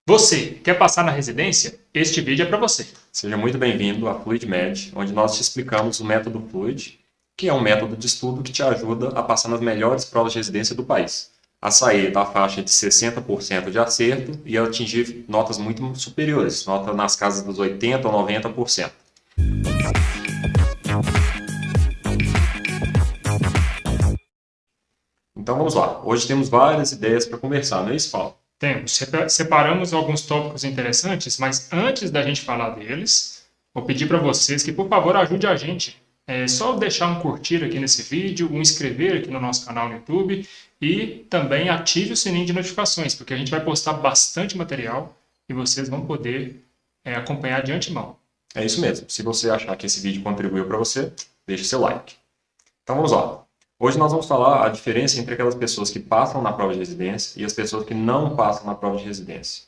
Você quer passar na residência? Este vídeo é para você. Seja muito bem-vindo à FluidMed, onde nós te explicamos o método Fluid, que é um método de estudo que te ajuda a passar nas melhores provas de residência do país, a sair da faixa de 60% de acerto e a atingir notas muito superiores, nota nas casas dos 80% ou 90%. Então vamos lá, hoje temos várias ideias para conversar, não é isso, Paulo? Temos, separamos alguns tópicos interessantes, mas antes da gente falar deles, vou pedir para vocês que, por favor, ajude a gente. É só deixar um curtir aqui nesse vídeo, um inscrever aqui no nosso canal no YouTube e também ative o sininho de notificações, porque a gente vai postar bastante material e vocês vão poder acompanhar de antemão. É isso mesmo, se você achar que esse vídeo contribuiu para você, deixe seu like. Então vamos lá. Hoje nós vamos falar a diferença entre aquelas pessoas que passam na prova de residência e as pessoas que não passam na prova de residência.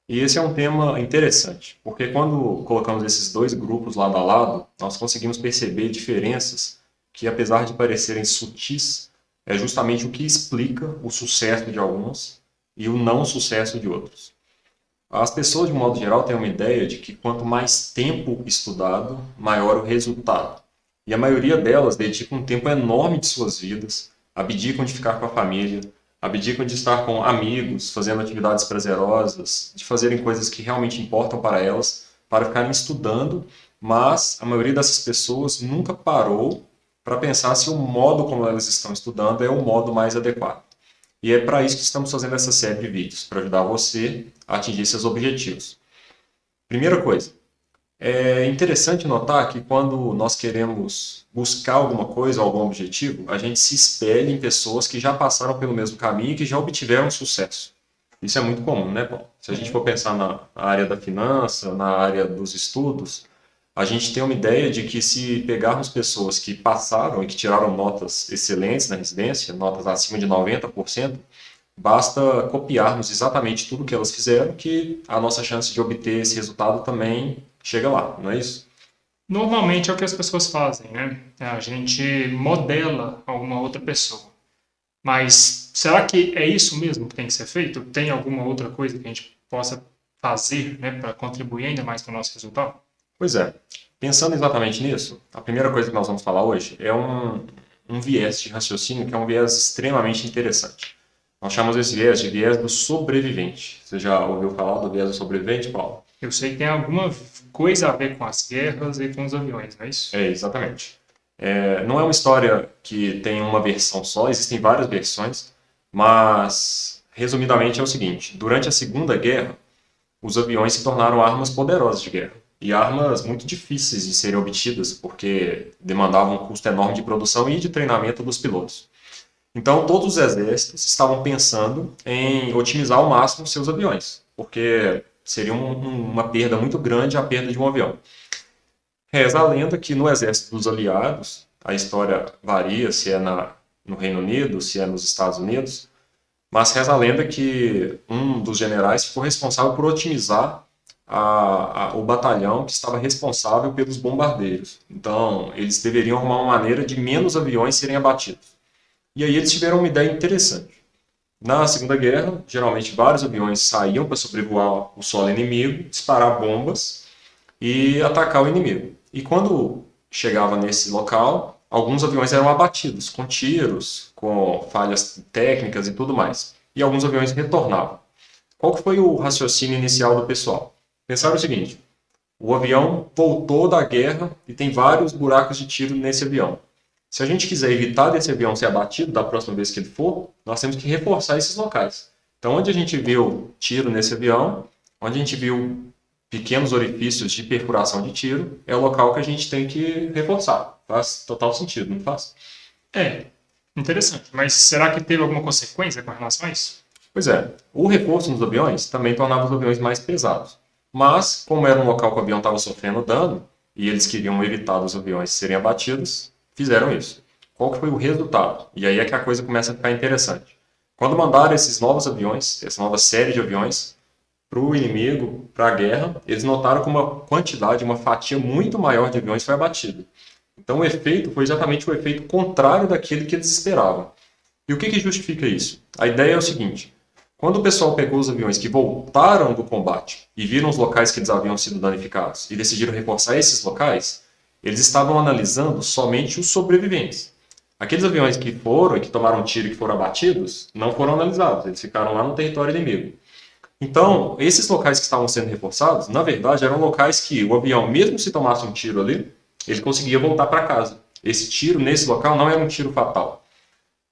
E esse é um tema interessante, porque quando colocamos esses dois grupos lado a lado, nós conseguimos perceber diferenças que, apesar de parecerem sutis, é justamente o que explica o sucesso de alguns e o não sucesso de outros. As pessoas, de um modo geral, têm uma ideia de que quanto mais tempo estudado, maior o resultado. E a maioria delas dedica um tempo enorme de suas vidas, abdicam de ficar com a família, abdicam de estar com amigos, fazendo atividades prazerosas, de fazerem coisas que realmente importam para elas, para ficarem estudando, mas a maioria dessas pessoas nunca parou para pensar se o modo como elas estão estudando é o modo mais adequado. E é para isso que estamos fazendo essa série de vídeos, para ajudar você a atingir seus objetivos. Primeira coisa, é interessante notar que quando nós queremos buscar alguma coisa, algum objetivo, a gente se espelha em pessoas que já passaram pelo mesmo caminho e que já obtiveram sucesso. Isso é muito comum, né, Paulo? Se a gente for pensar na área da finança, na área dos estudos, a gente tem uma ideia de que se pegarmos pessoas que passaram e que tiraram notas excelentes na residência, notas acima de 90%, basta copiarmos exatamente tudo que elas fizeram que a nossa chance de obter esse resultado também chega lá, não é isso? Normalmente é o que as pessoas fazem, né? A gente modela alguma outra pessoa. Mas será que é isso mesmo que tem que ser feito? Tem alguma outra coisa que a gente possa fazer, né, para contribuir ainda mais para o nosso resultado? Pois é. Pensando exatamente nisso, a primeira coisa que nós vamos falar hoje é um viés de raciocínio que é um viés extremamente interessante. Nós chamamos esse viés de viés do sobrevivente. Você já ouviu falar do viés do sobrevivente, Paulo? Eu sei que tem alguma coisa a ver com as guerras e com os aviões, não é isso? É, exatamente. Não é uma história que tem uma versão só, existem várias versões, mas resumidamente é o seguinte: durante a Segunda Guerra, os aviões se tornaram armas poderosas de guerra e armas muito difíceis de serem obtidas, porque demandavam um custo enorme de produção e de treinamento dos pilotos. Então, todos os exércitos estavam pensando em otimizar ao máximo seus aviões, porque seria uma perda muito grande a perda de um avião. Reza a lenda que no exército dos aliados, a história varia se é no Reino Unido, se é nos Estados Unidos, mas reza a lenda que um dos generais ficou responsável por otimizar o batalhão que estava responsável pelos bombardeiros. Então, eles deveriam arrumar uma maneira de menos aviões serem abatidos. E aí eles tiveram uma ideia interessante. Na Segunda Guerra, geralmente vários aviões saíam para sobrevoar o solo inimigo, disparar bombas e atacar o inimigo. E quando chegava nesse local, alguns aviões eram abatidos com tiros, com falhas técnicas e tudo mais. E alguns aviões retornavam. Qual que foi o raciocínio inicial do pessoal? Pensaram o seguinte: o avião voltou da guerra e tem vários buracos de tiro nesse avião. Se a gente quiser evitar desse avião ser abatido da próxima vez que ele for, nós temos que reforçar esses locais. Então, onde a gente viu tiro nesse avião, onde a gente viu pequenos orifícios de perfuração de tiro, é o local que a gente tem que reforçar. Faz total sentido, não faz? É, interessante. Mas será que teve alguma consequência com relação a isso? Pois é, o reforço nos aviões também tornava os aviões mais pesados. Mas, como era um local que o avião estava sofrendo dano, e eles queriam evitar os aviões serem abatidos, fizeram isso. Qual que foi o resultado? E aí é que a coisa começa a ficar interessante. Quando mandaram esses novos aviões, essa nova série de aviões, para o inimigo, para a guerra, eles notaram que uma quantidade, uma fatia muito maior de aviões foi abatida. Então o efeito foi exatamente o efeito contrário daquele que eles esperavam. E o que justifica isso? A ideia é o seguinte: Quando o pessoal pegou os aviões que voltaram do combate e viram os locais que eles haviam sido danificados e decidiram reforçar esses locais, eles estavam analisando somente os sobreviventes. Aqueles aviões que foram e que tomaram tiro e que foram abatidos, não foram analisados, eles ficaram lá no território inimigo. Então, esses locais que estavam sendo reforçados, na verdade, eram locais que o avião, mesmo se tomasse um tiro ali, ele conseguia voltar para casa. Esse tiro nesse local não era um tiro fatal.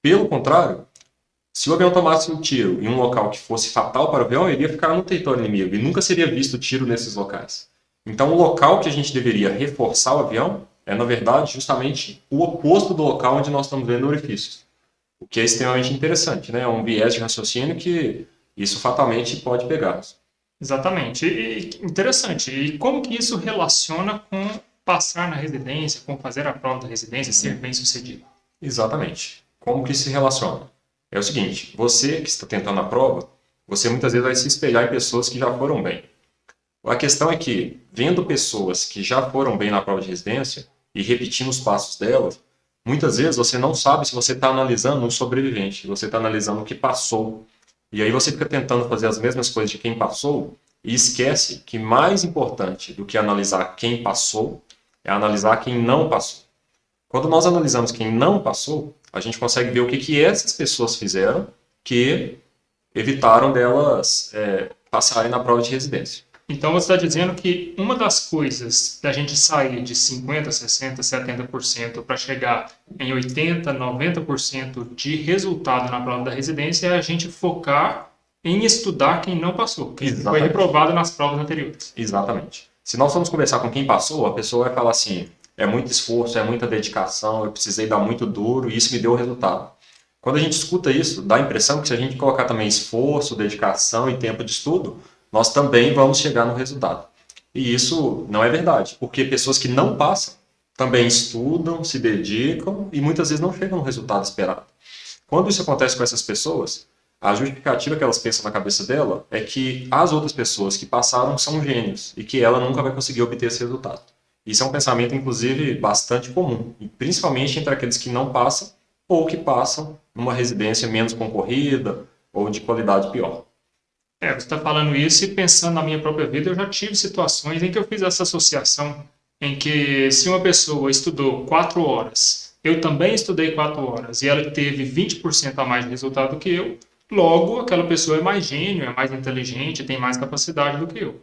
Pelo contrário, se o avião tomasse um tiro em um local que fosse fatal para o avião, ele ia ficar no território inimigo e nunca seria visto tiro nesses locais. Então, o local que a gente deveria reforçar o avião é, na verdade, justamente o oposto do local onde nós estamos vendo orifícios. O que é extremamente interessante, né? É um viés de raciocínio que isso fatalmente pode pegar. Exatamente. E interessante. E como que isso relaciona com passar na residência, com fazer a prova da residência, ser bem-sucedido? Exatamente. Como que se relaciona? É o seguinte, você que está tentando a prova, você muitas vezes vai se espelhar em pessoas que já foram bem. A questão é que, vendo pessoas que já foram bem na prova de residência e repetindo os passos delas, muitas vezes você não sabe se você está analisando um sobrevivente, você está analisando o que passou. E aí você fica tentando fazer as mesmas coisas de quem passou e esquece que mais importante do que analisar quem passou é analisar quem não passou. Quando nós analisamos quem não passou, a gente consegue ver o que essas pessoas fizeram que evitaram delas passarem na prova de residência. Então você está dizendo que uma das coisas da gente sair de 50%, 60%, 70% para chegar em 80%, 90% de resultado na prova da residência é a gente focar em estudar quem não passou, quem foi reprovado nas provas anteriores. Exatamente. Se nós formos conversar com quem passou, a pessoa vai falar assim, é muito esforço, é muita dedicação, eu precisei dar muito duro e isso me deu o resultado. Quando a gente escuta isso, dá a impressão que se a gente colocar também esforço, dedicação e tempo de estudo, nós também vamos chegar no resultado. E isso não é verdade, porque pessoas que não passam também estudam, se dedicam e muitas vezes não chegam no resultado esperado. Quando isso acontece com essas pessoas, a justificativa que elas pensam na cabeça dela é que as outras pessoas que passaram são gênios e que ela nunca vai conseguir obter esse resultado. Isso é um pensamento, inclusive, bastante comum, e principalmente entre aqueles que não passam ou que passam numa residência menos concorrida ou de qualidade pior. Você está falando isso e pensando na minha própria vida, eu já tive situações em que eu fiz essa associação, em que se uma pessoa estudou 4 horas, eu também estudei 4 horas, e ela teve 20% a mais de resultado do que eu, logo aquela pessoa é mais gênio, é mais inteligente, tem mais capacidade do que eu.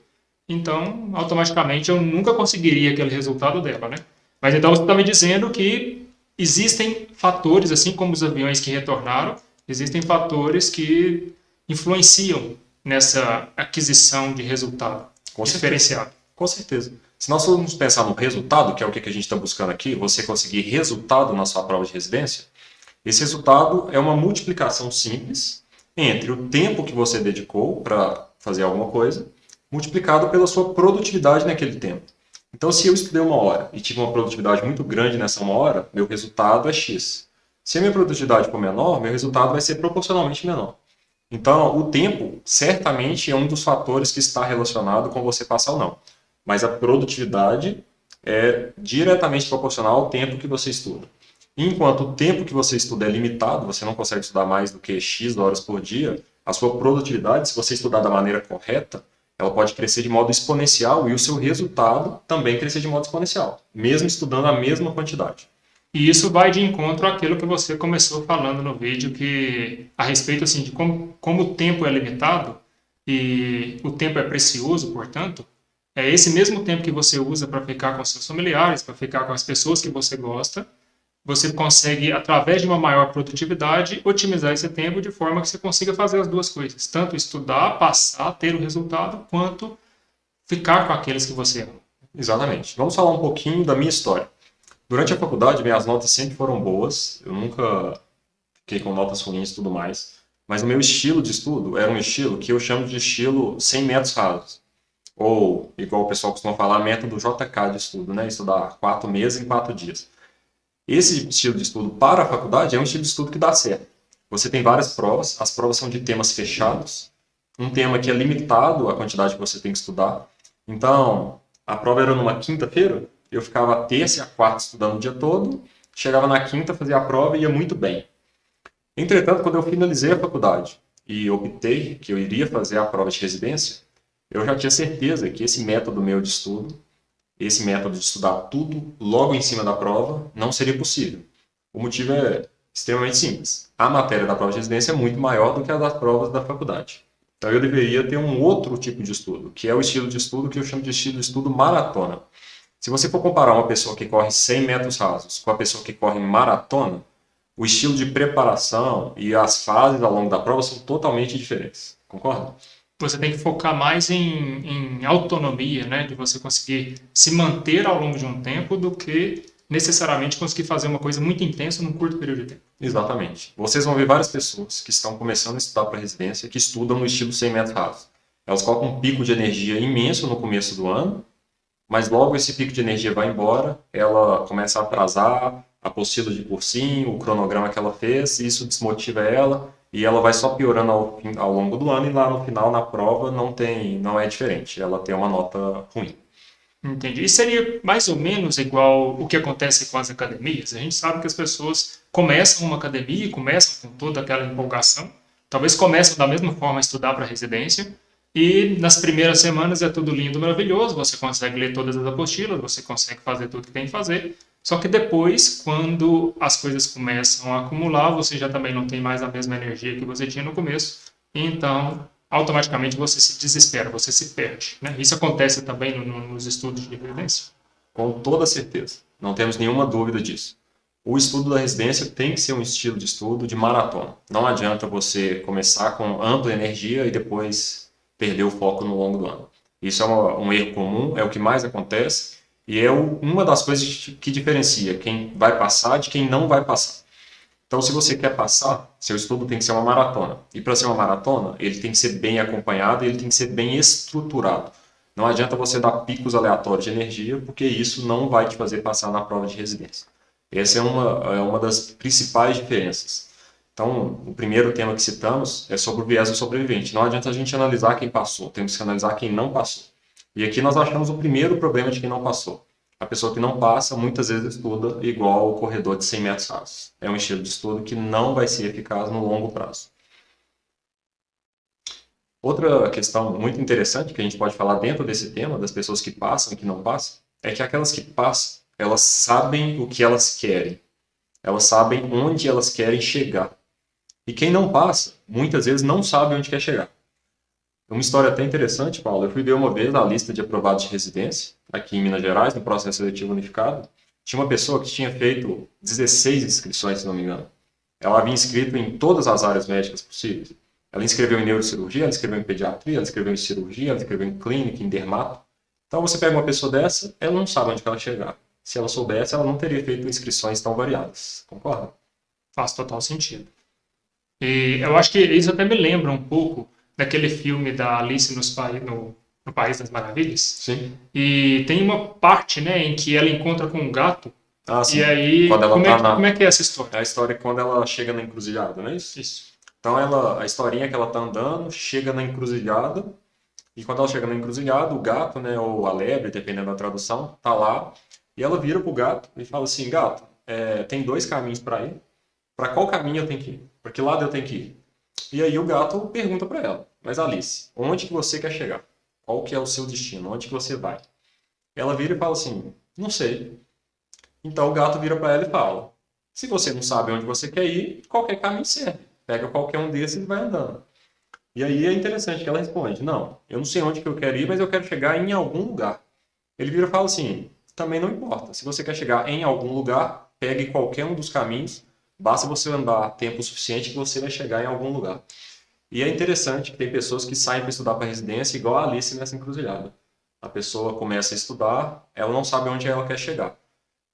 Então, automaticamente, eu nunca conseguiria aquele resultado dela, né? Mas então você está me dizendo que existem fatores, assim como os aviões que retornaram, existem fatores que influenciam nessa aquisição de resultado diferenciado. Com certeza. Se nós formos pensar no resultado, que é o que a gente está buscando aqui, você conseguir resultado na sua prova de residência, esse resultado é uma multiplicação simples entre o tempo que você dedicou para fazer alguma coisa, multiplicado pela sua produtividade naquele tempo. Então, se eu estudei 1 hora e tive uma produtividade muito grande nessa 1 hora, meu resultado é X. Se a minha produtividade for menor, meu resultado vai ser proporcionalmente menor. Então, o tempo certamente é um dos fatores que está relacionado com você passar ou não. Mas a produtividade é diretamente proporcional ao tempo que você estuda. Enquanto o tempo que você estuda é limitado, você não consegue estudar mais do que X horas por dia, a sua produtividade, se você estudar da maneira correta, ela pode crescer de modo exponencial e o seu resultado também crescer de modo exponencial, mesmo estudando a mesma quantidade. E isso vai de encontro àquilo que você começou falando no vídeo, que a respeito assim, de como o tempo é limitado e o tempo é precioso, portanto, é esse mesmo tempo que você usa para ficar com seus familiares, para ficar com as pessoas que você gosta, você consegue, através de uma maior produtividade, otimizar esse tempo de forma que você consiga fazer as duas coisas. Tanto estudar, passar, ter o resultado, quanto ficar com aqueles que você ama. Exatamente. Vamos falar um pouquinho da minha história. Durante a faculdade, minhas notas sempre foram boas. Eu nunca fiquei com notas ruins e tudo mais. Mas o meu estilo de estudo era um estilo que eu chamo de estilo 100 metros rasos. Ou, igual o pessoal costuma falar, método JK de estudo, né? Estudar 4 meses em 4 dias. Esse estilo de estudo para a faculdade é um estilo de estudo que dá certo. Você tem várias provas, as provas são de temas fechados, um tema que é limitado a quantidade que você tem que estudar. Então, a prova era numa quinta-feira, eu ficava a terça e a quarta estudando o dia todo, chegava na quinta, fazia a prova e ia muito bem. Entretanto, quando eu finalizei a faculdade e optei que eu iria fazer a prova de residência, eu já tinha certeza que esse método meu de estudo, esse método de estudar tudo logo em cima da prova, não seria possível. O motivo é extremamente simples. A matéria da prova de residência é muito maior do que a das provas da faculdade. Então eu deveria ter um outro tipo de estudo, que é o estilo de estudo que eu chamo de estilo de estudo maratona. Se você for comparar uma pessoa que corre 100 metros rasos com a pessoa que corre maratona, o estilo de preparação e as fases ao longo da prova são totalmente diferentes. Concorda? Você tem que focar mais em autonomia, né? De você conseguir se manter ao longo de um tempo do que necessariamente conseguir fazer uma coisa muito intensa num curto período de tempo. Exatamente. Vocês vão ver várias pessoas que estão começando a estudar para residência que estudam no estilo 100 metros rasos. Elas colocam um pico de energia imenso no começo do ano, mas logo esse pico de energia vai embora, ela começa a atrasar a apostila de cursinho, o cronograma que ela fez, e isso desmotiva ela e ela vai só piorando ao longo do ano e lá no final, na prova, não é diferente, ela tem uma nota ruim. Entendi. E seria mais ou menos igual o que acontece com as academias? A gente sabe que as pessoas começam uma academia, começam com toda aquela empolgação, talvez começam da mesma forma a estudar para residência, e nas primeiras semanas é tudo lindo, maravilhoso, você consegue ler todas as apostilas, você consegue fazer tudo que tem que fazer, só que depois, quando as coisas começam a acumular, você já também não tem mais a mesma energia que você tinha no começo, então automaticamente você se desespera, você se perde, né? Isso acontece também nos estudos de residência? Com toda certeza, não temos nenhuma dúvida disso. O estudo da residência tem que ser um estilo de estudo de maratona. Não adianta você começar com ampla energia e depois perder o foco no longo do ano. Isso é um erro comum, é o que mais acontece e é uma das coisas que diferencia quem vai passar de quem não vai passar. Então, se você quer passar, seu estudo tem que ser uma maratona. E para ser uma maratona, ele tem que ser bem acompanhado, ele tem que ser bem estruturado. Não adianta você dar picos aleatórios de energia, porque isso não vai te fazer passar na prova de residência. Essa é uma das principais diferenças. Então, o primeiro tema que citamos é sobre o viés do sobrevivente. Não adianta a gente analisar quem passou, temos que analisar quem não passou. E aqui nós achamos o primeiro problema de quem não passou. A pessoa que não passa, muitas vezes estuda igual o corredor de 100 metros rasos. É um estilo de estudo que não vai ser eficaz no longo prazo. Outra questão muito interessante que a gente pode falar dentro desse tema, das pessoas que passam e que não passam, é que aquelas que passam, elas sabem o que elas querem. Elas sabem onde elas querem chegar. E quem não passa, muitas vezes não sabe onde quer chegar. Uma história até interessante, Paulo. Eu fui ver uma vez a lista de aprovados de residência, aqui em Minas Gerais, no processo seletivo unificado. Tinha uma pessoa que tinha feito 16 inscrições, se não me engano. Ela havia inscrito em todas as áreas médicas possíveis. Ela inscreveu em neurocirurgia, ela inscreveu em pediatria, ela inscreveu em cirurgia, ela inscreveu em clínica, em dermato. Então você pega uma pessoa dessa, ela não sabe onde ela chegar. Se ela soubesse, ela não teria feito inscrições tão variadas. Concorda? Faz total sentido. E eu acho que isso até me lembra um pouco daquele filme da Alice no País das Maravilhas. Sim. E tem uma parte, né, em que ela encontra com um gato. Ah, sim. E aí, Quando ela como é que é essa história? É a história quando ela chega na encruzilhada, não é isso? Isso. Então a historinha é que ela tá andando, chega na encruzilhada, e quando ela chega na encruzilhada, o gato, né, ou a lebre, dependendo da tradução, tá lá, e ela vira pro gato e fala assim, gato, tem dois caminhos para ir, para qual caminho eu tenho que ir? Para que lado eu tenho que ir? E aí o gato pergunta para ela, mas Alice, onde que você quer chegar? Qual que é o seu destino? Onde que você vai? Ela vira e fala assim, não sei. Então o gato vira para ela e fala, se você não sabe onde você quer ir, qualquer caminho serve. Pega qualquer um desses e vai andando. E aí é interessante que ela responde, não, eu não sei onde que eu quero ir, mas eu quero chegar em algum lugar. Ele vira e fala assim, também não importa. Se você quer chegar em algum lugar, pegue qualquer um dos caminhos, basta você andar tempo suficiente que você vai chegar em algum lugar. E é interessante que tem pessoas que saem para estudar para residência igual a Alice nessa encruzilhada. A pessoa começa a estudar, ela não sabe onde ela quer chegar.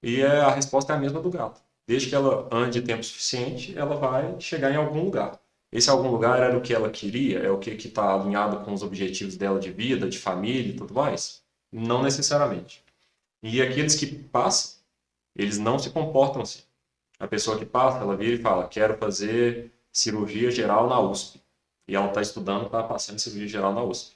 E a resposta é a mesma do gato. Desde que ela ande tempo suficiente, ela vai chegar em algum lugar. Esse algum lugar era o que ela queria? É o que está alinhado com os objetivos dela de vida, de família e tudo mais? Não necessariamente. E aqueles que passam, eles não se comportam assim. A pessoa que passa, ela vira e fala, quero fazer cirurgia geral na USP. E ela está estudando para passar em cirurgia geral na USP.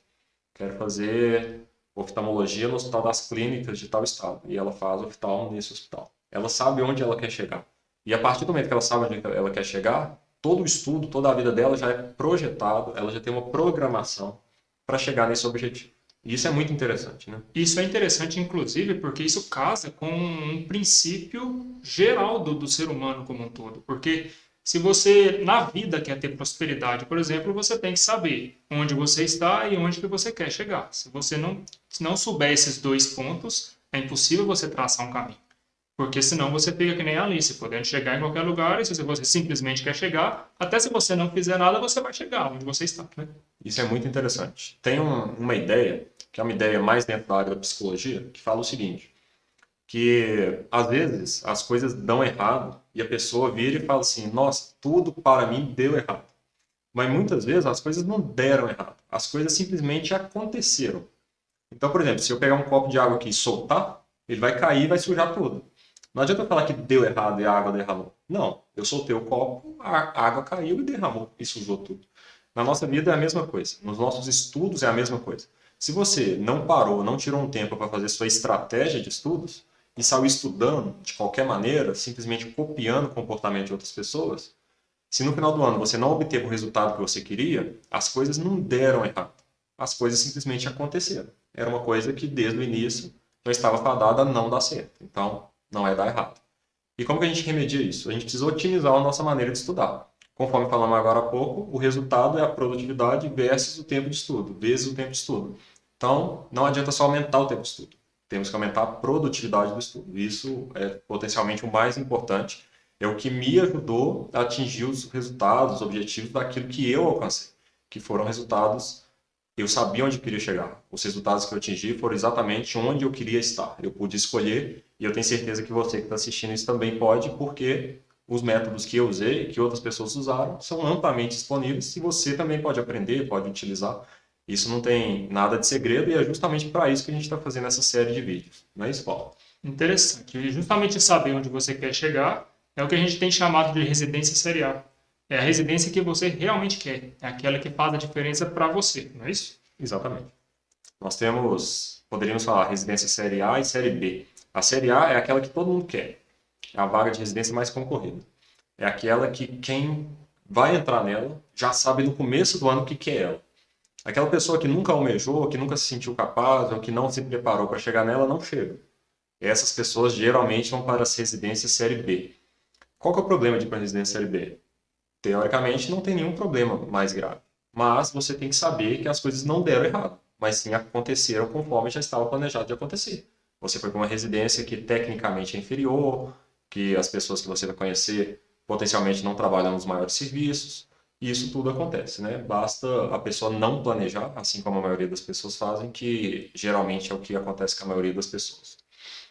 Quero fazer oftalmologia no Hospital das Clínicas de tal estado. E ela faz oftalmo nesse hospital. Ela sabe onde ela quer chegar. E a partir do momento que ela sabe onde ela quer chegar, todo o estudo, toda a vida dela já é projetado, ela já tem uma programação para chegar nesse objetivo. E isso é muito interessante, né? Isso é interessante, inclusive, porque isso casa com um princípio geral do ser humano como um todo. Porque se você, na vida, quer ter prosperidade, por exemplo, você tem que saber onde você está e onde que você quer chegar. Se você não souber esses dois pontos, é impossível você traçar um caminho. Porque senão você fica que nem a Alice, podendo chegar em qualquer lugar, e se você simplesmente quer chegar, até se você não fizer nada, você vai chegar onde você está, né? Isso é muito interessante. Tem uma ideia, que é uma ideia mais dentro da área da psicologia, que fala o seguinte, que às vezes as coisas dão errado e a pessoa vira e fala assim, nossa, tudo para mim deu errado. Mas muitas vezes as coisas não deram errado, as coisas simplesmente aconteceram. Então, por exemplo, se eu pegar um copo de água aqui e soltar, ele vai cair e vai sujar tudo. Não adianta eu falar que deu errado e a água derramou. Não, eu soltei o copo, a água caiu e derramou e sujou tudo. Na nossa vida é a mesma coisa, nos nossos estudos é a mesma coisa. Se você não parou, não tirou um tempo para fazer sua estratégia de estudos e saiu estudando de qualquer maneira, simplesmente copiando o comportamento de outras pessoas, se no final do ano você não obteve o resultado que você queria, as coisas não deram errado. As coisas simplesmente aconteceram. Era uma coisa que desde o início já estava fadada a não dar certo. Então, não é dar errado. E como que a gente remedia isso? A gente precisa otimizar a nossa maneira de estudar. Conforme falamos agora há pouco, o resultado é a produtividade versus o tempo de estudo, vezes o tempo de estudo. Então, não adianta só aumentar o tempo de estudo. Temos que aumentar a produtividade do estudo. Isso é potencialmente o mais importante. É o que me ajudou a atingir os resultados, os objetivos daquilo que eu alcancei, que foram resultados, eu sabia onde eu queria chegar. Os resultados que eu atingi foram exatamente onde eu queria estar. Eu pude escolher e eu tenho certeza que você que está assistindo isso também pode, porque os métodos que eu usei, que outras pessoas usaram, são amplamente disponíveis e você também pode aprender, pode utilizar. Isso não tem nada de segredo e é justamente para isso que a gente está fazendo essa série de vídeos. Não é isso, Paulo? Interessante. E justamente saber onde você quer chegar é o que a gente tem chamado de residência serial. É a residência que você realmente quer. É aquela que faz a diferença para você, não é isso? Exatamente. Nós temos, poderíamos falar, residência série A e série B. A série A é aquela que todo mundo quer. É a vaga de residência mais concorrida. É aquela que quem vai entrar nela já sabe no começo do ano o que quer ela. Aquela pessoa que nunca almejou, que nunca se sentiu capaz ou que não se preparou para chegar nela, não chega. Essas pessoas geralmente vão para as residências série B. Qual que é o problema de ir para a residência série B? Teoricamente, não tem nenhum problema mais grave. Mas você tem que saber que as coisas não deram errado, mas sim aconteceram conforme já estava planejado de acontecer. Você foi para uma residência que tecnicamente é inferior, que as pessoas que você vai conhecer potencialmente não trabalham nos maiores serviços, e isso tudo acontece, né? Basta a pessoa não planejar, assim como a maioria das pessoas fazem, que geralmente é o que acontece com a maioria das pessoas.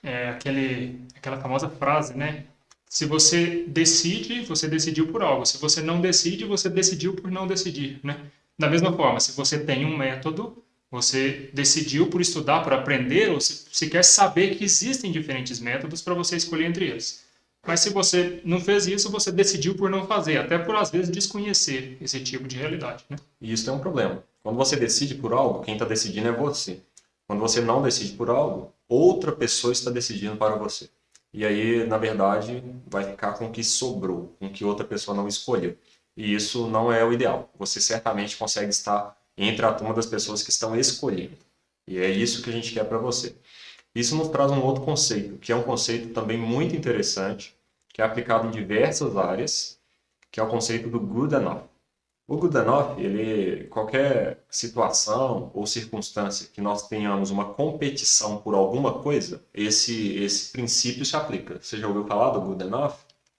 É aquela famosa frase, né? Se você decide, você decidiu por algo. Se você não decide, você decidiu por não decidir, né? Da mesma forma, se você tem um método, você decidiu por estudar, por aprender, ou se quer saber que existem diferentes métodos para você escolher entre eles. Mas se você não fez isso, você decidiu por não fazer, até por às vezes desconhecer esse tipo de realidade, né? E isso é um problema. Quando você decide por algo, quem está decidindo é você. Quando você não decide por algo, outra pessoa está decidindo para você. E aí, na verdade, vai ficar com o que sobrou, com o que outra pessoa não escolheu. E isso não é o ideal. Você certamente consegue estar entre a turma das pessoas que estão escolhendo. E é isso que a gente quer para você. Isso nos traz um outro conceito, que é um conceito também muito interessante, que é aplicado em diversas áreas, que é o conceito do good enough. O good enough, ele, qualquer situação ou circunstância que nós tenhamos uma competição por alguma coisa, esse princípio se aplica. Você já ouviu falar do good enough?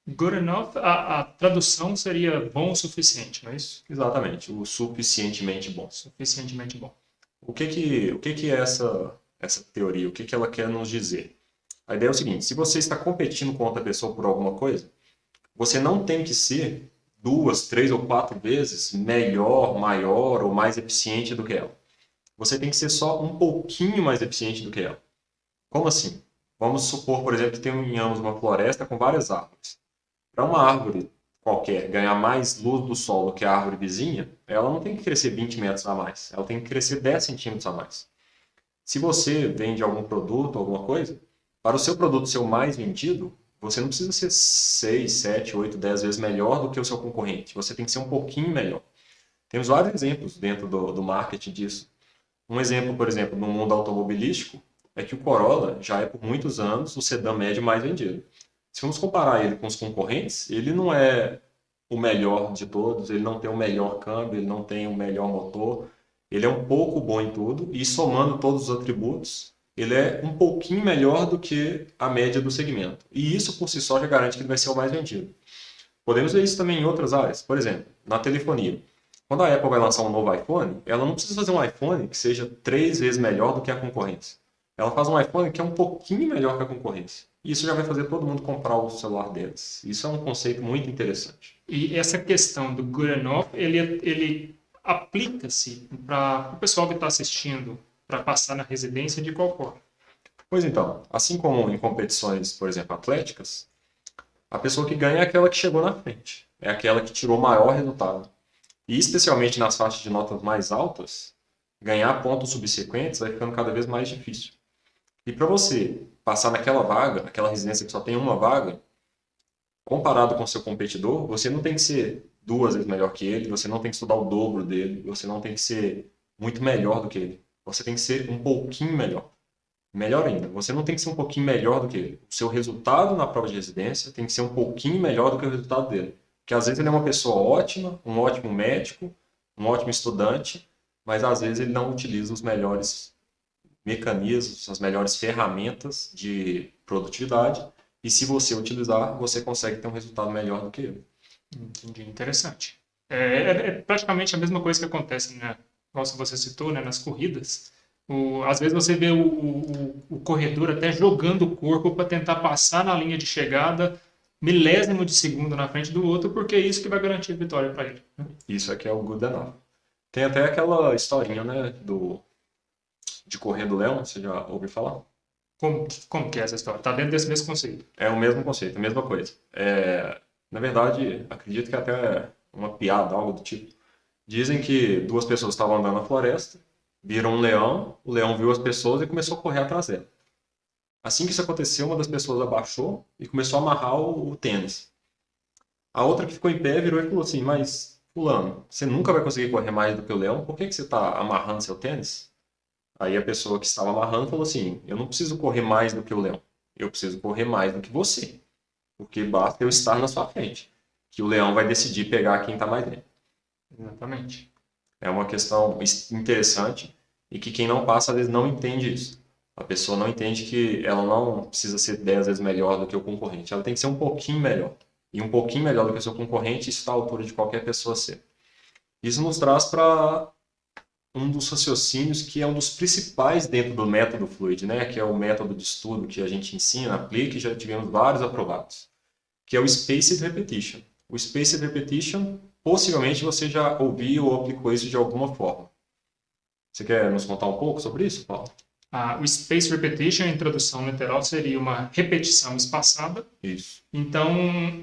Good enough, a tradução seria bom o suficiente, não é isso? Exatamente, o suficientemente bom. Suficientemente bom. O que é essa teoria? O que ela quer nos dizer? A ideia é o seguinte, se você está competindo com outra pessoa por alguma coisa, você não tem que ser 2, 3 ou 4 vezes melhor, maior ou mais eficiente do que ela. Você tem que ser só um pouquinho mais eficiente do que ela. Como assim? Vamos supor, por exemplo, que tenhamos uma floresta com várias árvores. Para uma árvore qualquer ganhar mais luz do sol do que a árvore vizinha, ela não tem que crescer 20 metros a mais, ela tem que crescer 10 centímetros a mais. Se você vende algum produto, alguma coisa, para o seu produto ser o mais vendido, você não precisa ser 6, 7, 8, 10 vezes melhor do que o seu concorrente. Você tem que ser um pouquinho melhor. Temos vários exemplos dentro do marketing disso. Um exemplo, por exemplo, no mundo automobilístico, é que o Corolla já é por muitos anos o sedã médio mais vendido. Se formos comparar ele com os concorrentes, ele não é o melhor de todos, ele não tem o melhor câmbio, ele não tem o melhor motor, ele é um pouco bom em tudo e somando todos os atributos, ele é um pouquinho melhor do que a média do segmento. E isso por si só já garante que ele vai ser o mais vendido. Podemos ver isso também em outras áreas. Por exemplo, na telefonia. Quando a Apple vai lançar um novo iPhone, ela não precisa fazer um iPhone que seja 3 vezes melhor do que a concorrência. Ela faz um iPhone que é um pouquinho melhor que a concorrência. E isso já vai fazer todo mundo comprar o celular deles. Isso é um conceito muito interessante. E essa questão do good enough, ele aplica-se para o pessoal que está assistindo para passar na residência de qual forma? Pois então, assim como em competições, por exemplo, atléticas, a pessoa que ganha é aquela que chegou na frente. É aquela que tirou o maior resultado. E especialmente nas faixas de notas mais altas, ganhar pontos subsequentes vai ficando cada vez mais difícil. E para você passar naquela vaga, naquela residência que só tem uma vaga, comparado com seu competidor, você não tem que ser 2 vezes melhor que ele, você não tem que estudar o dobro dele, você não tem que ser muito melhor do que ele. Você tem que ser um pouquinho melhor. Melhor ainda, você não tem que ser um pouquinho melhor do que ele. O seu resultado na prova de residência tem que ser um pouquinho melhor do que o resultado dele. Porque às vezes ele é uma pessoa ótima, um ótimo médico, um ótimo estudante, mas às vezes ele não utiliza os melhores mecanismos, as melhores ferramentas de produtividade. E se você utilizar, você consegue ter um resultado melhor do que ele. Entendi, interessante. É praticamente a mesma coisa que acontece, né? Como você citou, né, nas corridas. Às vezes você vê o corredor até jogando o corpo para tentar passar na linha de chegada milésimo de segundo na frente do outro, porque é isso que vai garantir a vitória para ele, né? Isso aqui é o good enough. Tem até aquela historinha, né, de correr do leão, você já ouviu falar? Como que é essa história? Está dentro desse mesmo conceito. É o mesmo conceito, a mesma coisa. Na verdade, acredito que é até uma piada, algo do tipo. Dizem que 2 pessoas estavam andando na floresta, viram um leão, o leão viu as pessoas e começou a correr atrás dela. Assim que isso aconteceu, uma das pessoas abaixou e começou a amarrar o tênis. A outra que ficou em pé virou e falou assim, mas fulano, você nunca vai conseguir correr mais do que o leão, por que você está amarrando seu tênis? Aí a pessoa que estava amarrando falou assim, eu não preciso correr mais do que o leão, eu preciso correr mais do que você, porque basta eu estar na sua frente, que o leão vai decidir pegar quem está mais dentro. Exatamente. É uma questão interessante e que quem não passa às vezes não entende isso. A pessoa não entende que ela não precisa ser 10 vezes melhor do que o concorrente, ela tem que ser um pouquinho melhor. E um pouquinho melhor do que o seu concorrente, isso está à altura de qualquer pessoa ser. Isso nos traz para um dos raciocínios que é um dos principais dentro do método Fluid, né? Que é o método de estudo que a gente ensina, aplica e já tivemos vários aprovados, que é o Spaced Repetition. O Spaced Repetition, possivelmente você já ouviu ou aplicou isso de alguma forma. Você quer nos contar um pouco sobre isso, Paulo? O Spaced Repetition, em tradução literal, seria uma repetição espaçada. Isso. Então,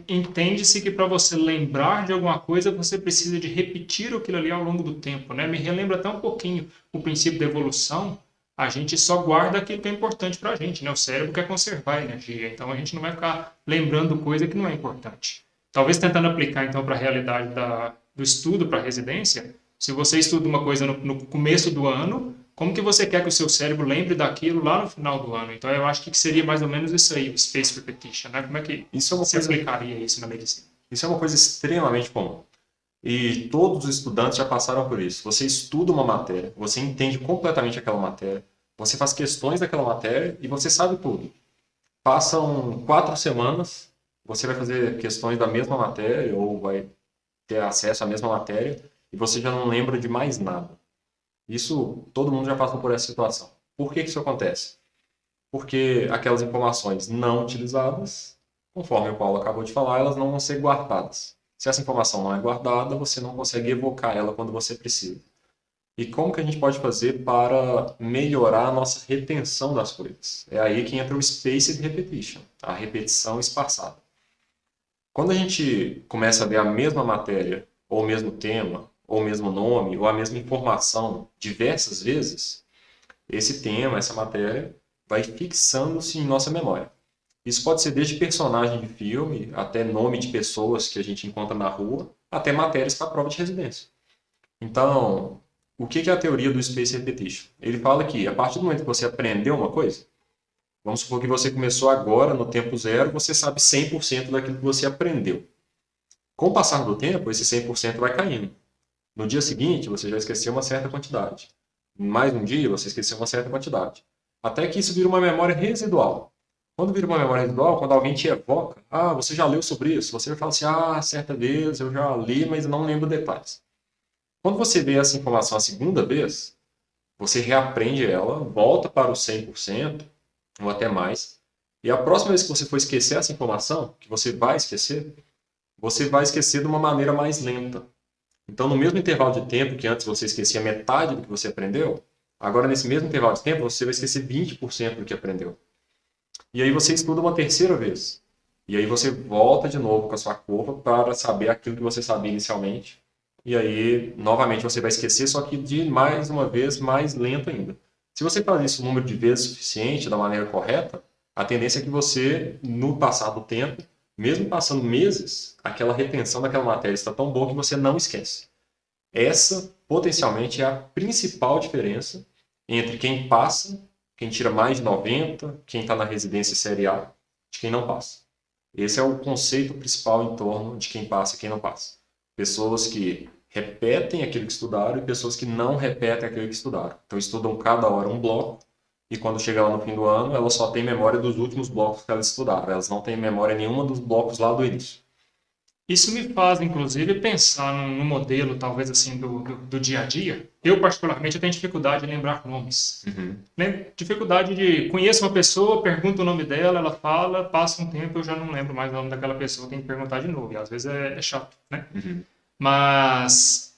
entende-se que para você lembrar de alguma coisa, você precisa de repetir aquilo ali ao longo do tempo, né? Me relembra até um pouquinho o princípio da evolução. A gente só guarda aquilo que é importante para a gente, né? O cérebro quer conservar a energia, então a gente não vai ficar lembrando coisa que não é importante. Talvez tentando aplicar, então, para a realidade do estudo para residência, se você estuda uma coisa no começo do ano, como que você quer que o seu cérebro lembre daquilo lá no final do ano? Então, eu acho que seria mais ou menos isso aí, o Spaced Repetition, né? Como é que você aplicaria isso na medicina? Isso é uma coisa extremamente comum. E todos os estudantes já passaram por isso. Você estuda uma matéria, você entende completamente aquela matéria, você faz questões daquela matéria e você sabe tudo. Passam 4 semanas, você vai fazer questões da mesma matéria ou vai ter acesso à mesma matéria e você já não lembra de mais nada. Isso, todo mundo já passou por essa situação. Por que isso acontece? Porque aquelas informações não utilizadas, conforme o Paulo acabou de falar, elas não vão ser guardadas. Se essa informação não é guardada, você não consegue evocar ela quando você precisa. E como que a gente pode fazer para melhorar a nossa retenção das coisas? É aí que entra o Spaced Repetition, a repetição espaçada. Quando a gente começa a ver a mesma matéria, ou o mesmo tema, ou o mesmo nome, ou a mesma informação diversas vezes, esse tema, essa matéria, vai fixando-se em nossa memória. Isso pode ser desde personagem de filme, até nome de pessoas que a gente encontra na rua, até matérias para prova de residência. Então, o que é a teoria do Space Repetition? Ele fala que a partir do momento que você aprendeu uma coisa, vamos supor que você começou agora, no tempo zero, você sabe 100% daquilo que você aprendeu. Com o passar do tempo, esse 100% vai caindo. No dia seguinte, você já esqueceu uma certa quantidade. Mais um dia, você esqueceu uma certa quantidade. Até que isso vira uma memória residual. Quando vira uma memória residual, quando alguém te evoca, você já leu sobre isso? Você fala assim, certa vez eu já li, mas não lembro detalhes. Quando você vê essa informação a segunda vez, você reaprende ela, volta para o 100%, ou até mais, e a próxima vez que você for esquecer essa informação, que você vai esquecer de uma maneira mais lenta. Então, no mesmo intervalo de tempo que antes você esquecia metade do que você aprendeu, agora nesse mesmo intervalo de tempo você vai esquecer 20% do que aprendeu. E aí você estuda uma terceira vez. E aí você volta de novo com a sua curva para saber aquilo que você sabia inicialmente. E aí, novamente, você vai esquecer, só que de mais uma vez mais lento ainda. Se você faz isso um número de vezes suficiente, da maneira correta, a tendência é que você, no passar do tempo, mesmo passando meses, aquela retenção daquela matéria está tão boa que você não esquece. Essa, potencialmente, é a principal diferença entre quem passa, quem tira mais de 90, quem está na residência série A, de quem não passa. Esse é o conceito principal em torno de quem passa e quem não passa. Pessoas que repetem aquilo que estudaram e pessoas que não repetem aquilo que estudaram. Então, estudam cada hora um bloco e quando chega lá no fim do ano, elas só têm memória dos últimos blocos que elas estudaram. Elas não têm memória nenhuma dos blocos lá do início. Isso me faz, inclusive, pensar num modelo, talvez assim, do dia a dia. Eu, particularmente, tenho dificuldade de lembrar nomes. Dificuldade de... Conheço uma pessoa, pergunto o nome dela, ela fala, passa um tempo, eu já não lembro mais o nome daquela pessoa, tenho que perguntar de novo. E às vezes é chato, né? Mas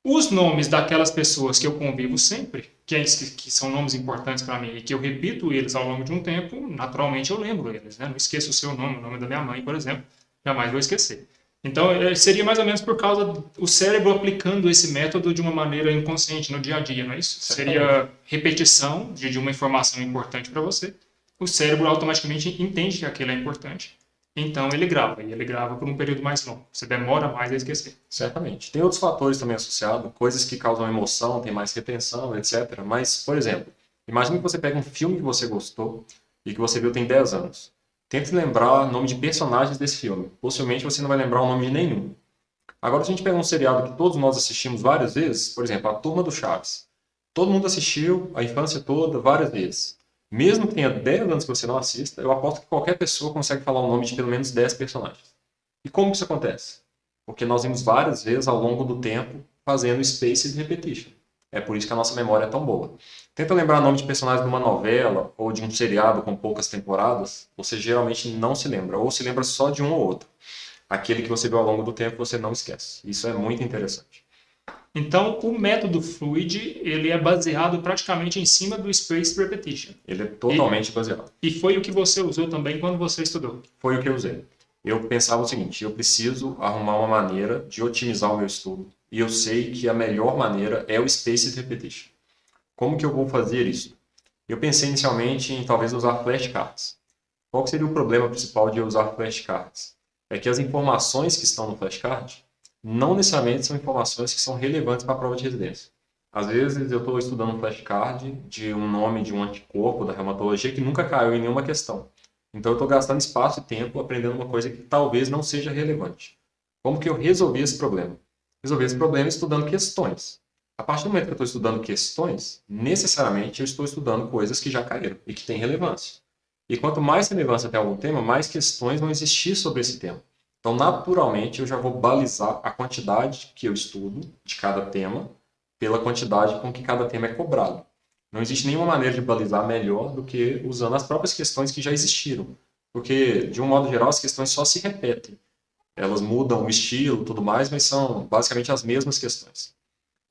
os nomes daquelas pessoas que eu convivo sempre, que são nomes importantes para mim e que eu repito eles ao longo de um tempo, naturalmente eu lembro eles, né? Não esqueço o seu nome, o nome da minha mãe, por exemplo, jamais vou esquecer. Então, seria mais ou menos por causa do cérebro aplicando esse método de uma maneira inconsciente no dia a dia, não é isso? Seria repetição de uma informação importante para você. O cérebro automaticamente entende que aquilo é importante. Então, ele grava. E ele grava por um período mais longo. Você demora mais a esquecer. Certamente. Tem outros fatores também associados, coisas que causam emoção, tem mais retenção, etc. Mas, por exemplo, imagine que você pega um filme que você gostou e que você viu tem 10 anos. Tente lembrar o nome de personagens desse filme. Possivelmente você não vai lembrar o nome de nenhum. Agora, se a gente pegar um seriado que todos nós assistimos várias vezes, por exemplo, A Turma do Chaves. Todo mundo assistiu a infância toda várias vezes. Mesmo que tenha 10 anos que você não assista, eu aposto que qualquer pessoa consegue falar o nome de pelo menos 10 personagens. E como que isso acontece? Porque nós vimos várias vezes ao longo do tempo fazendo spaced repetition. É por isso que a nossa memória é tão boa. Tenta lembrar o nome de personagens de uma novela ou de um seriado com poucas temporadas, você geralmente não se lembra, ou se lembra só de um ou outro. Aquele que você viu ao longo do tempo você não esquece. Isso é muito interessante. Então, o método Fluid, ele é baseado praticamente em cima do Spaced Repetition. Ele é totalmente baseado. E foi o que você usou também quando você estudou? Foi o que eu usei. Eu pensava o seguinte, eu preciso arrumar uma maneira de otimizar o meu estudo. E eu sei que a melhor maneira é o Spaced Repetition. Como que eu vou fazer isso? Eu pensei inicialmente em talvez usar flashcards. Qual seria o problema principal de eu usar flashcards? É que as informações que estão no flashcard não necessariamente são informações que são relevantes para a prova de residência. Às vezes eu estou estudando um flashcard de um nome de um anticorpo da reumatologia que nunca caiu em nenhuma questão. Então eu estou gastando espaço e tempo aprendendo uma coisa que talvez não seja relevante. Como que eu resolvi esse problema? Resolvi esse problema estudando questões. A partir do momento que eu estou estudando questões, necessariamente eu estou estudando coisas que já caíram e que têm relevância. E quanto mais relevância tem algum tema, mais questões vão existir sobre esse tema. Então, naturalmente, eu já vou balizar a quantidade que eu estudo de cada tema pela quantidade com que cada tema é cobrado. Não existe nenhuma maneira de balizar melhor do que usando as próprias questões que já existiram. Porque, de um modo geral, as questões só se repetem. Elas mudam o estilo e tudo mais, mas são basicamente as mesmas questões.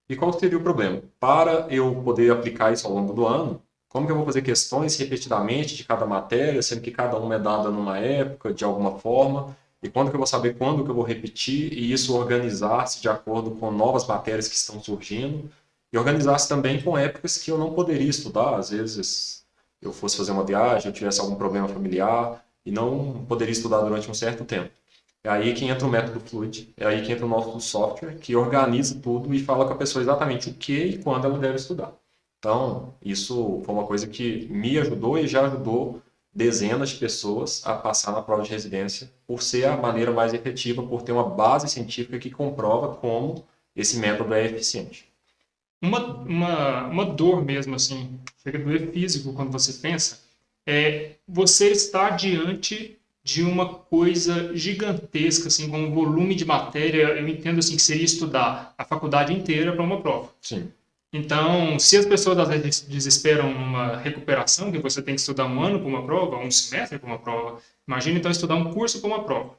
E qual seria o problema? Para eu poder aplicar isso ao longo do ano, como que eu vou fazer questões repetidamente de cada matéria, sendo que cada uma é dada numa época, de alguma forma, e quando que eu vou saber quando que eu vou repetir, e isso organizar-se de acordo com novas matérias que estão surgindo, e organizar-se também com épocas que eu não poderia estudar, às vezes eu fosse fazer uma viagem, eu tivesse algum problema familiar, e não poderia estudar durante um certo tempo. É aí que entra o método Fluid, é aí que entra o nosso software, que organiza tudo e fala com a pessoa exatamente o que e quando ela deve estudar. Então, isso foi uma coisa que me ajudou e já ajudou dezenas de pessoas a passar na prova de residência, por ser a maneira mais efetiva, por ter uma base científica que comprova como esse método é eficiente. Uma dor mesmo, assim, chega a doer físico quando você pensa, é você estar diante de uma coisa gigantesca, assim, com um volume de matéria, eu entendo assim que seria estudar a faculdade inteira para uma prova. Sim. Então, se as pessoas às vezes desesperam numa recuperação, que você tem que estudar um ano para uma prova, um semestre para uma prova, imagina então estudar um curso para uma prova,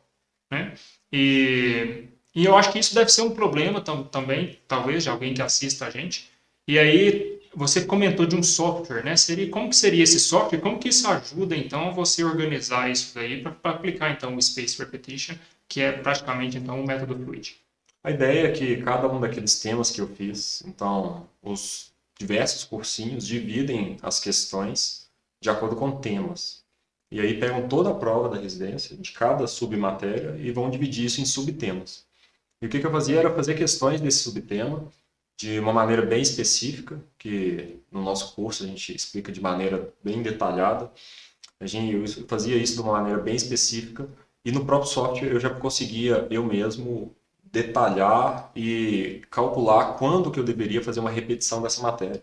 né? E eu acho que isso deve ser um problema também, talvez, de alguém que assista a gente. E aí, você comentou de um software, né? Como que seria esse software? Como que isso ajuda, então, a você organizar isso daí para aplicar, então, o Space Repetition, que é praticamente, então, o método Fluid? A ideia é que cada um daqueles temas que eu fiz, então, os diversos cursinhos dividem as questões de acordo com temas. E aí pegam toda a prova da residência, de cada submatéria, e vão dividir isso em subtemas. E o que eu fazia era fazer questões desse subtema de uma maneira bem específica, que no nosso curso a gente explica de maneira bem detalhada. Eu fazia isso de uma maneira bem específica, e no próprio software eu já conseguia eu mesmo detalhar e calcular quando que eu deveria fazer uma repetição dessa matéria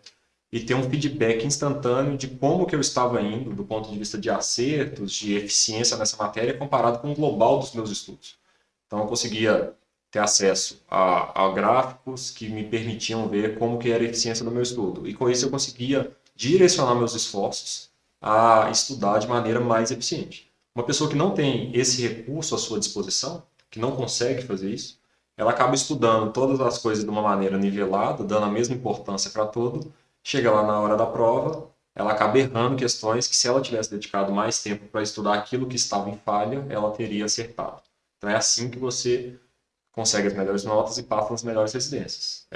e ter um feedback instantâneo de como que eu estava indo do ponto de vista de acertos, de eficiência nessa matéria comparado com o global dos meus estudos. Então eu conseguia ter acesso a gráficos que me permitiam ver como que era a eficiência do meu estudo e com isso eu conseguia direcionar meus esforços a estudar de maneira mais eficiente. Uma pessoa que não tem esse recurso à sua disposição, que não consegue fazer isso, ela acaba estudando todas as coisas de uma maneira nivelada, dando a mesma importância para tudo, chega lá na hora da prova, ela acaba errando questões que se ela tivesse dedicado mais tempo para estudar aquilo que estava em falha, ela teria acertado. Então é assim que você consegue as melhores notas e passa nas melhores residências.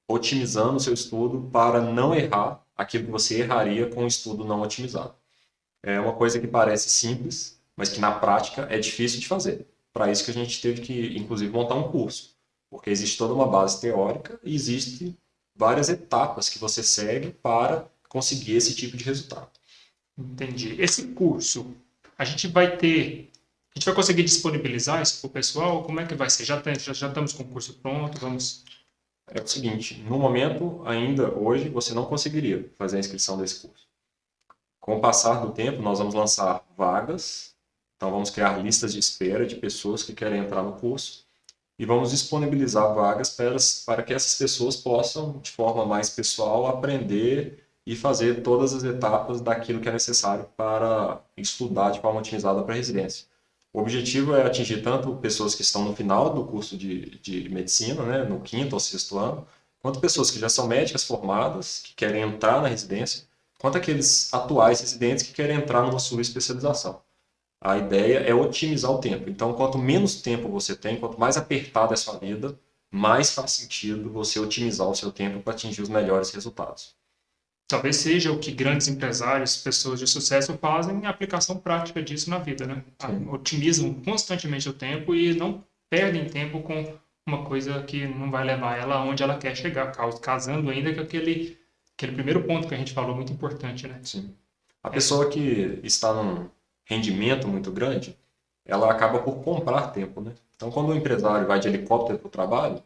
Otimizando o seu estudo para não errar aquilo que você erraria com o estudo não otimizado. É uma coisa que parece simples, mas que na prática é difícil de fazer. Para isso que a gente teve que, inclusive, montar um curso, porque existe toda uma base teórica e existem várias etapas que você segue para conseguir esse tipo de resultado. Entendi. Esse curso, a gente vai conseguir disponibilizar isso para o pessoal? Como é que vai ser? Já estamos com o curso pronto, vamos... É o seguinte, no momento, ainda hoje, você não conseguiria fazer a inscrição desse curso. Com o passar do tempo, nós vamos lançar vagas, então vamos criar listas de espera de pessoas que querem entrar no curso e vamos disponibilizar vagas para que essas pessoas possam, de forma mais pessoal, aprender e fazer todas as etapas daquilo que é necessário para estudar de forma otimizada para a residência. O objetivo é atingir tanto pessoas que estão no final do curso de medicina, né, no quinto ou sexto ano, quanto pessoas que já são médicas formadas, que querem entrar na residência, quanto aqueles atuais residentes que querem entrar numa subespecialização. A ideia é otimizar o tempo. Então, quanto menos tempo você tem, quanto mais apertada é a sua vida, mais faz sentido você otimizar o seu tempo para atingir os melhores resultados. Talvez seja o que grandes empresários, pessoas de sucesso fazem, a aplicação prática disso na vida, né? Sim. Otimizam constantemente o tempo e não perdem tempo com uma coisa que não vai levar ela aonde ela quer chegar, casando ainda com aquele primeiro ponto que a gente falou, muito importante, né? Sim. A pessoa que está num rendimento muito grande, ela acaba por comprar tempo, né? Então, quando o empresário vai de helicóptero para o trabalho,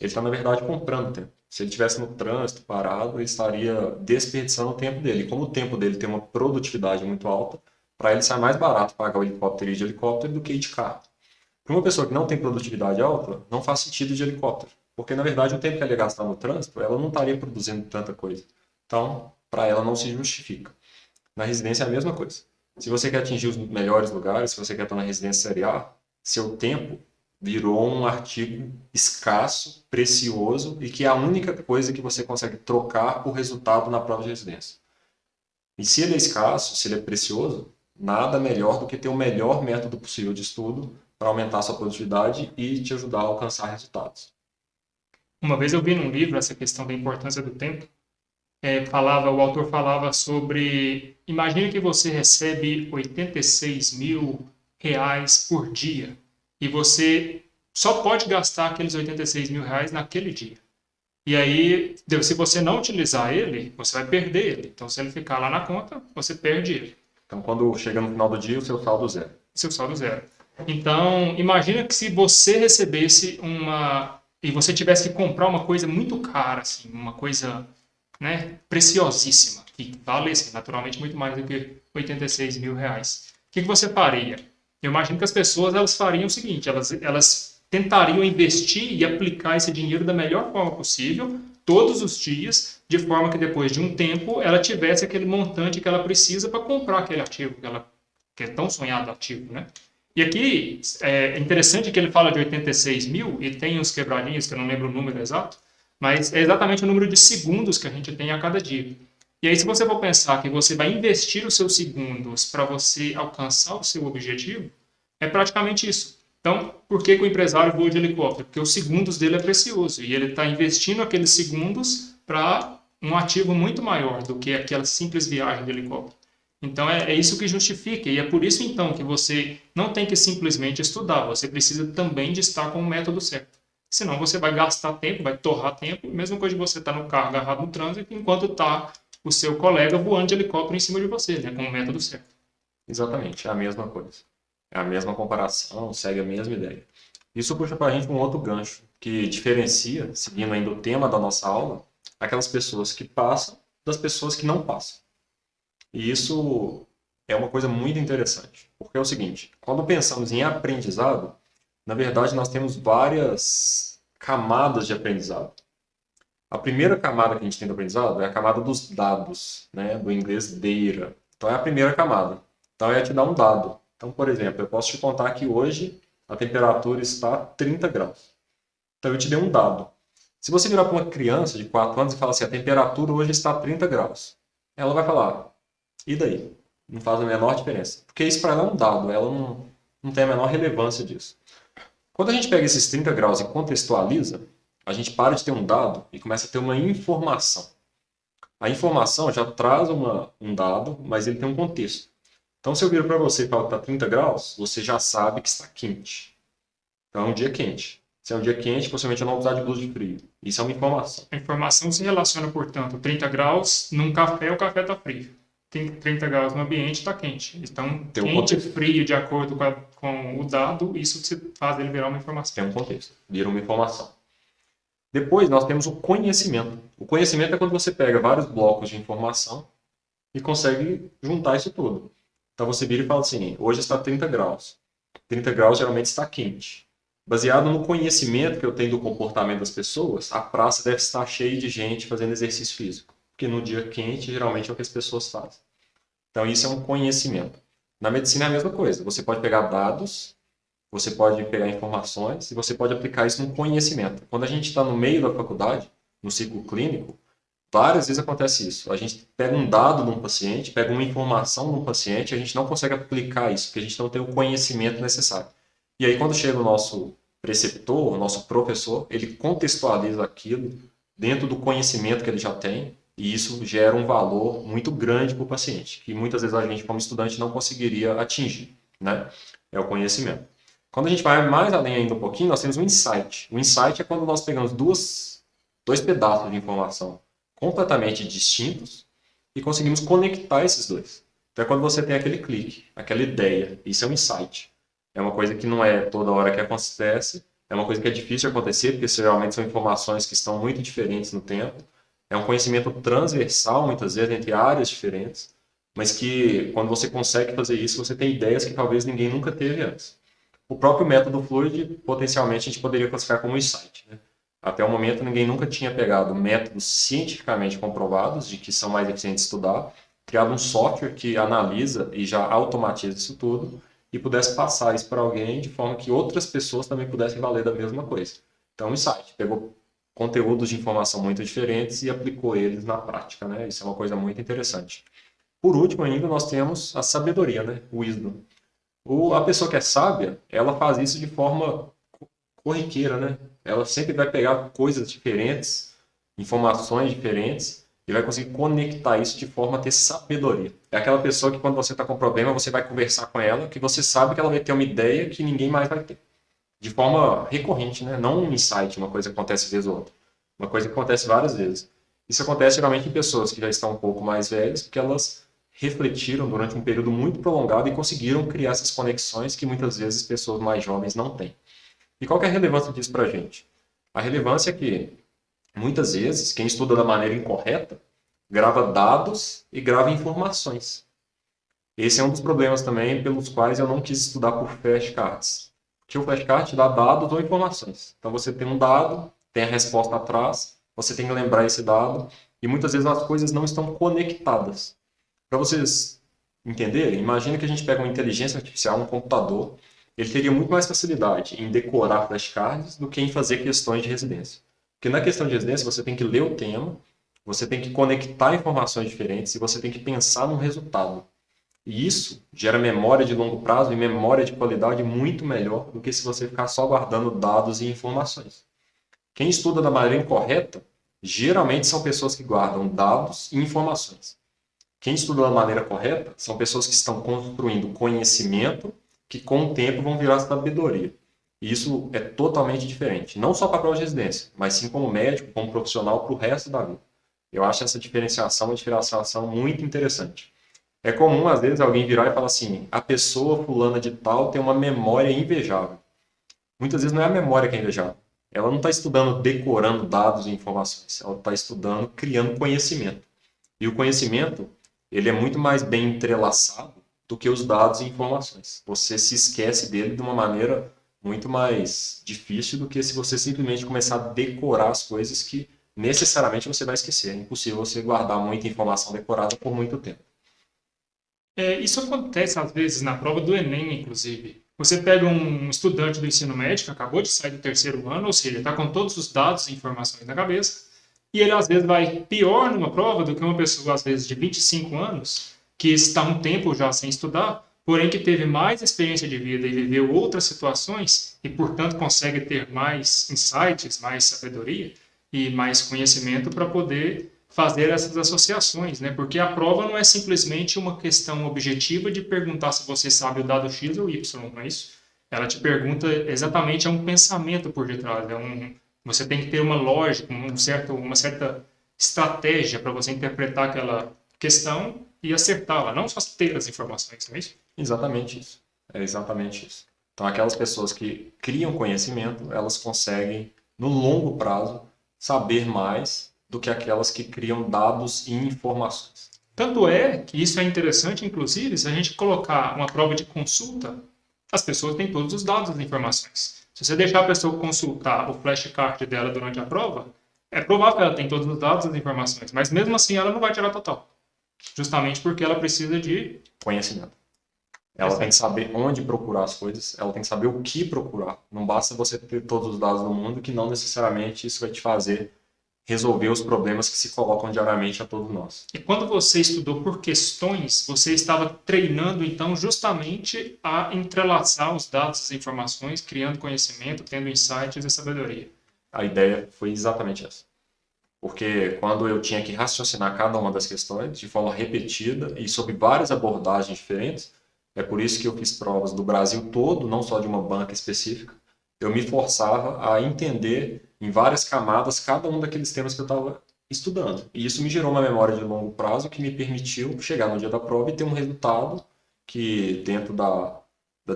ele está, na verdade, comprando tempo. Se ele estivesse no trânsito, parado, ele estaria desperdiçando o tempo dele. E como o tempo dele tem uma produtividade muito alta, para ele sai mais barato pagar o helicóptero e ir de helicóptero do que ir de carro. Para uma pessoa que não tem produtividade alta, não faz sentido ir de helicóptero. Porque, na verdade, o tempo que ela ia gastar no trânsito, ela não estaria produzindo tanta coisa. Então, para ela não se justifica. Na residência é a mesma coisa. Se você quer atingir os melhores lugares, se você quer estar na residência série A, seu tempo virou um artigo escasso, precioso e que é a única coisa que você consegue trocar por resultado na prova de residência. E se ele é escasso, se ele é precioso, nada melhor do que ter o melhor método possível de estudo para aumentar a sua produtividade e te ajudar a alcançar resultados. Uma vez eu vi num livro essa questão da importância do tempo o autor falava sobre, imagine que você recebe 86 mil reais por dia e você só pode gastar aqueles 86 mil reais naquele dia. E aí, se você não utilizar ele, você vai perder ele. Então, se ele ficar lá na conta, você perde ele. Então, quando chega no final do dia, o seu saldo zero. Seu saldo zero. Então, imagina que se você recebesse e você tivesse que comprar uma coisa muito cara, assim, uma coisa, né, preciosíssima, que vale, assim, naturalmente, muito mais do que 86 mil reais. O que você faria? Eu imagino que as pessoas elas fariam o seguinte, elas tentariam investir e aplicar esse dinheiro da melhor forma possível, todos os dias, de forma que depois de um tempo ela tivesse aquele montante que ela precisa para comprar aquele ativo que é tão sonhado ativo, né? E aqui é interessante que ele fala de 86 mil e tem uns quebradinhos que eu não lembro o número exato, mas é exatamente o número de segundos que a gente tem a cada dia. E aí, se você for pensar que você vai investir os seus segundos para você alcançar o seu objetivo, é praticamente isso. Então, por que o empresário voa de helicóptero? Porque os segundos dele é precioso e ele está investindo aqueles segundos para um ativo muito maior do que aquela simples viagem de helicóptero. Então, é isso que justifica e é por isso, então, que você não tem que simplesmente estudar, você precisa também de estar com o método certo. Senão você vai gastar tempo, vai torrar tempo, mesma coisa de você estar no carro agarrado no trânsito, enquanto está o seu colega voando de helicóptero em cima de você, né, com o método certo. Exatamente, é a mesma coisa. É a mesma comparação, segue a mesma ideia. Isso puxa para a gente um outro gancho, que diferencia, seguindo ainda o tema da nossa aula, aquelas pessoas que passam das pessoas que não passam. E isso é uma coisa muito interessante, porque é o seguinte, quando pensamos em aprendizado, na verdade nós temos várias camadas de aprendizado. A primeira camada que a gente tem do aprendizado é a camada dos dados, né? Do inglês data. Então é a primeira camada. Então é te dar um dado. Então, por exemplo, eu posso te contar que hoje a temperatura está 30 graus. Então eu te dei um dado. Se você virar para uma criança de 4 anos e falar assim, a temperatura hoje está 30 graus, ela vai falar, e daí? Não faz a menor diferença. Porque isso para ela é um dado, ela não tem a menor relevância disso. Quando a gente pega esses 30 graus e contextualiza, a gente para de ter um dado e começa a ter uma informação. A informação já traz um dado, mas ele tem um contexto. Então, se eu viro para você e falo que está 30 graus, você já sabe que está quente. Então, é um dia quente. Se é um dia quente, possivelmente eu não vou precisar de blusa de frio. Isso é uma informação. A informação se relaciona, portanto, 30 graus num café, o café está frio. Tem 30 graus no ambiente, está quente. Então, Tem quente e frio, de acordo com o dado, isso faz ele virar uma informação. Tem um contexto, vira uma informação. Depois, nós temos o conhecimento. O conhecimento é quando você pega vários blocos de informação e consegue juntar isso tudo. Então, você vira e fala assim, hoje está 30 graus. 30 graus geralmente está quente. Baseado no conhecimento que eu tenho do comportamento das pessoas, a praça deve estar cheia de gente fazendo exercício físico. Porque no dia quente, geralmente é o que as pessoas fazem. Então, isso é um conhecimento. Na medicina é a mesma coisa. Você pode pegar dados, você pode pegar informações e você pode aplicar isso no conhecimento. Quando a gente está no meio da faculdade, no ciclo clínico, várias vezes acontece isso. A gente pega um dado de um paciente, pega uma informação de um paciente, e a gente não consegue aplicar isso, porque a gente não tem o conhecimento necessário. E aí, quando chega o nosso preceptor, o nosso professor, ele contextualiza aquilo dentro do conhecimento que ele já tem, e isso gera um valor muito grande para o paciente, que muitas vezes a gente, como estudante, não conseguiria atingir, né? É o conhecimento. Quando a gente vai mais além ainda um pouquinho, nós temos um insight. O insight é quando nós pegamos dois pedaços de informação completamente distintos e conseguimos conectar esses dois. Então é quando você tem aquele clique, aquela ideia. Isso é um insight. É uma coisa que não é toda hora que acontece, é uma coisa que é difícil de acontecer, porque geralmente são informações que estão muito diferentes no tempo. É um conhecimento transversal, muitas vezes, entre áreas diferentes, mas que, quando você consegue fazer isso, você tem ideias que talvez ninguém nunca teve antes. O próprio método Fluid, potencialmente, a gente poderia classificar como insight, né? Até o momento, ninguém nunca tinha pegado métodos cientificamente comprovados de que são mais eficientes de estudar, criado um software que analisa e já automatiza isso tudo e pudesse passar isso para alguém de forma que outras pessoas também pudessem valer da mesma coisa. Então, o insight pegou conteúdos de informação muito diferentes e aplicou eles na prática, né? Isso é uma coisa muito interessante. Por último ainda, nós temos a sabedoria, né? O wisdom. A pessoa que é sábia, ela faz isso de forma corriqueira, né? Ela sempre vai pegar coisas diferentes, informações diferentes, e vai conseguir conectar isso de forma a ter sabedoria. É aquela pessoa que quando você está com problema, você vai conversar com ela, que você sabe que ela vai ter uma ideia que ninguém mais vai ter. De forma recorrente, né? Não um insight, uma coisa que acontece vez ou outra. Uma coisa que acontece várias vezes. Isso acontece geralmente em pessoas que já estão um pouco mais velhas, porque elas refletiram durante um período muito prolongado e conseguiram criar essas conexões que muitas vezes pessoas mais jovens não têm. E qual que é a relevância disso para a gente? A relevância é que, muitas vezes, quem estuda da maneira incorreta grava dados e grava informações. Esse é um dos problemas também pelos quais eu não quis estudar por flashcards. Porque o flashcard te dá dados ou informações. Então você tem um dado, tem a resposta atrás, você tem que lembrar esse dado, e muitas vezes as coisas não estão conectadas. Para vocês entenderem, imagina que a gente pega uma inteligência artificial, um computador, ele teria muito mais facilidade em decorar flashcards do que em fazer questões de residência. Porque na questão de residência você tem que ler o tema, você tem que conectar informações diferentes e você tem que pensar num resultado. E isso gera memória de longo prazo e memória de qualidade muito melhor do que se você ficar só guardando dados e informações. Quem estuda da maneira incorreta, geralmente são pessoas que guardam dados e informações. Quem estuda da maneira correta são pessoas que estão construindo conhecimento que com o tempo vão virar sabedoria. E isso é totalmente diferente. Não só para a prova de residência, mas sim como médico, como profissional para o resto da vida. Eu acho essa diferenciação uma diferenciação muito interessante. É comum, às vezes, alguém virar e falar assim, a pessoa fulana de tal tem uma memória invejável. Muitas vezes não é a memória que é invejável. Ela não está estudando decorando dados e informações. Ela está estudando criando conhecimento. E o conhecimento, ele é muito mais bem entrelaçado do que os dados e informações. Você se esquece dele de uma maneira muito mais difícil do que se você simplesmente começar a decorar as coisas que necessariamente você vai esquecer. É impossível você guardar muita informação decorada por muito tempo. Isso acontece às vezes na prova do Enem, inclusive. Você pega um estudante do ensino médio que acabou de sair do terceiro ano, ou seja, está com todos os dados e informações na cabeça, e ele às vezes vai pior numa prova do que uma pessoa, às vezes, de 25 anos, que está um tempo já sem estudar, porém que teve mais experiência de vida e viveu outras situações, e portanto consegue ter mais insights, mais sabedoria e mais conhecimento para poder fazer essas associações, né? Porque a prova não é simplesmente uma questão objetiva de perguntar se você sabe o dado X ou Y, não é isso? Ela te pergunta exatamente, é um pensamento por detrás, você tem que ter uma lógica, uma certa estratégia para você interpretar aquela questão e acertá-la, não só ter as informações, não é isso? Exatamente isso. É exatamente isso. Então, aquelas pessoas que criam conhecimento, elas conseguem, no longo prazo, saber mais do que aquelas que criam dados e informações. Tanto é que isso é interessante, inclusive, se a gente colocar uma prova de consulta, as pessoas têm todos os dados e informações. Se você deixar a pessoa consultar o flashcard dela durante a prova, é provável que ela tenha todos os dados e as informações, mas mesmo assim ela não vai tirar total. Justamente porque ela precisa de conhecimento. Ela tem que saber onde procurar as coisas, ela tem que saber o que procurar. Não basta você ter todos os dados do mundo, que não necessariamente isso vai te fazer resolver os problemas que se colocam diariamente a todos nós. E quando você estudou por questões, você estava treinando, então, justamente a entrelaçar os dados e as informações, criando conhecimento, tendo insights e sabedoria. A ideia foi exatamente essa. Porque quando eu tinha que raciocinar cada uma das questões de forma repetida e sob várias abordagens diferentes, é por isso que eu fiz provas do Brasil todo, não só de uma banca específica, eu me forçava a entender em várias camadas cada um daqueles temas que eu estava estudando. E isso me gerou uma memória de longo prazo que me permitiu chegar no dia da prova e ter um resultado que, dentro da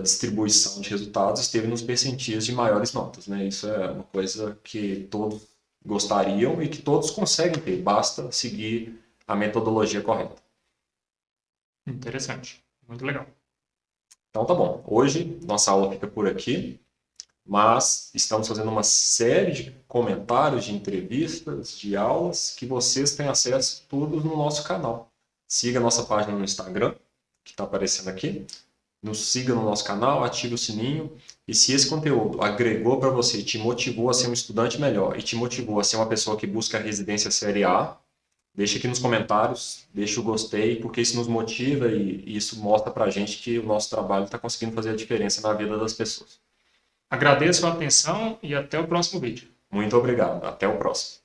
distribuição de resultados, esteve nos percentis de maiores notas, né? Isso é uma coisa que todos gostariam e que todos conseguem ter, basta seguir a metodologia correta. Interessante, muito legal. Então tá bom, hoje nossa aula fica por aqui, mas estamos fazendo uma série de comentários, de entrevistas, de aulas que vocês têm acesso todos no nosso canal. Siga a nossa página no Instagram, que está aparecendo aqui. Nos siga no nosso canal, ative o sininho. E se esse conteúdo agregou para você, te motivou a ser um estudante melhor e te motivou a ser uma pessoa que busca a residência série A, deixa aqui nos comentários, deixa o gostei, porque isso nos motiva e isso mostra para a gente que o nosso trabalho está conseguindo fazer a diferença na vida das pessoas. Agradeço a atenção e até o próximo vídeo. Muito obrigado. Até o próximo.